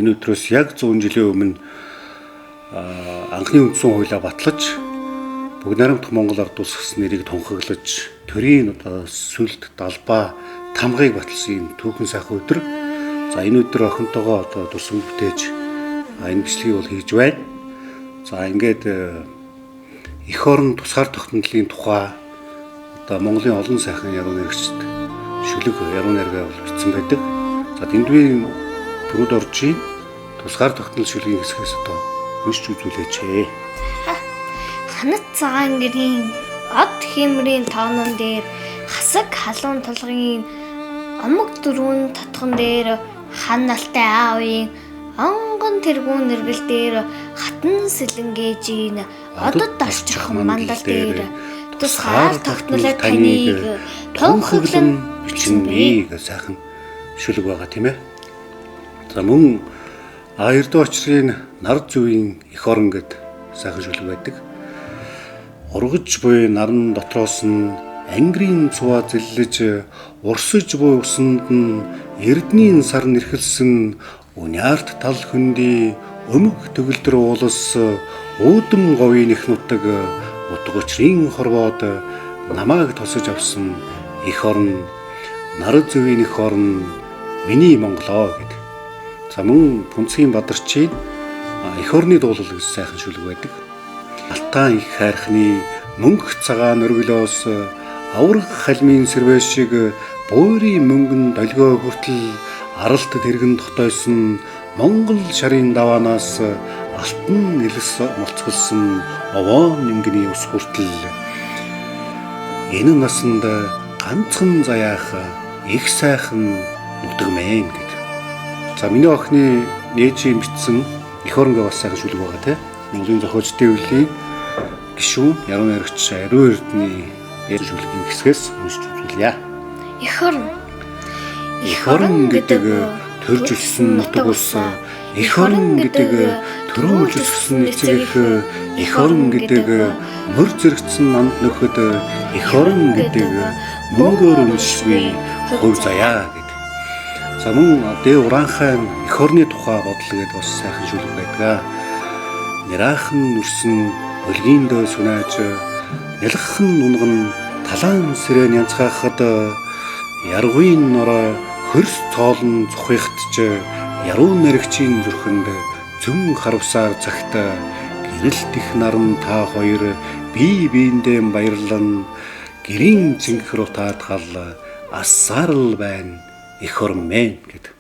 Энэ өдрөөс яг 100 жилийн өмнө анхны үндсэн хуулиа батлаж Бүгд найрамдах Монгол ард улс гэсэн нэрийг тунхаглаж төрийн сүлд далбаа тамгыг баталсан түүхэн сайхан өдөр. За энэ өдөр охинтойгоо дурсан бүтээж энэ бичлэгийг бол хийж байна. За ингээд эх орон тусгаар тогтнолын тухай Монголын олон сайхан яруу найрагчд шүлэг яруу найргаа бол бичсэн байдаг. За дэндвийн төрөд оржийн тусгаар тогтнол шүлгийн хэсгээс уншиж үзүүлээч. Ханат цагаан гэрийн од хэмрийн тоонон дээр хасаг халуун толгын омог дөрвөн татхан дээр ханалтай аавын онгон тэргүүн нэргэл дээр хатан сэлэнгээжийн одод орчих мандал дээр тусгаар тогтнолоо таныг тунхаглан бичсэн бэ гэж сайхан шүлэг байгаа тийм ээ. За мөн Эрдэнэ очрын нар зүвийн эх орон гэд сайхан шүлэг байдаг. Ургаж буй наран дотроос нь ангирын цуваа зэллэж урсаж буй усанд нь эрдний сар нэрхэлсэн униарт тал хөндөй өмг төгөлдөр уулас үүдэн говийн их нутаг утга учрын хорвоод намааг тосож авсан эх орн нар зүвийн эх орн миний Монголоо гэд. За мөн Пүнцгийн Бадарчийн эх орны дуулал гэж сайхан шүлэг байдаг. Алтан их хайрхны мөнгө цагаан өргөлөөс авраг халмын сэрвэ шиг буйрын мөнгөн долгио хүртэл аралт тэргэн дотойсон Монгол шарын даваанаас алтан нэлс молцголсон овоо нингний ус хүртэл энэ насанд ганцхан заяах их сайхан нутаг мэн гэд. За миний охины нээжийн бичсэн эх орноо бас сайхан шүлэг байгаа те. Монголын зохиолчдын үеийн гишүүн яруу найрагч Ариун Эрдэнэ шүлгийн хэсгээс уншиж үзүүлье. Эх орн. Эх орн гэдэг төрж өссөн нутаг ус, эх орн гэдэг төрүүлж өссөн эцэг эх, эх орн гэдэг мөр зэрэгцсэн нанд нөхөд, эх орн гэдэг мөнгөөр өмшгүй хөв заяа гэдэг. За мөн Дэ Уранхайн эх орны тухай бодлоо гэдээ бас сайхан шүлэг байдаг. Нэраахан нүрсэн өлгийн дөө сүнэж нялххан нунган талаан сэрэн янцхахад яргуйн нороо хөрс цоолн цухихтж яруу наригчийн зүрхэнд зүүн харавсаар цагт гэрэлт их наран та хоёр бие биендээ баярлан гэрийн цэнгэр утаад гал ассаар л байна эх орн мэн гэд.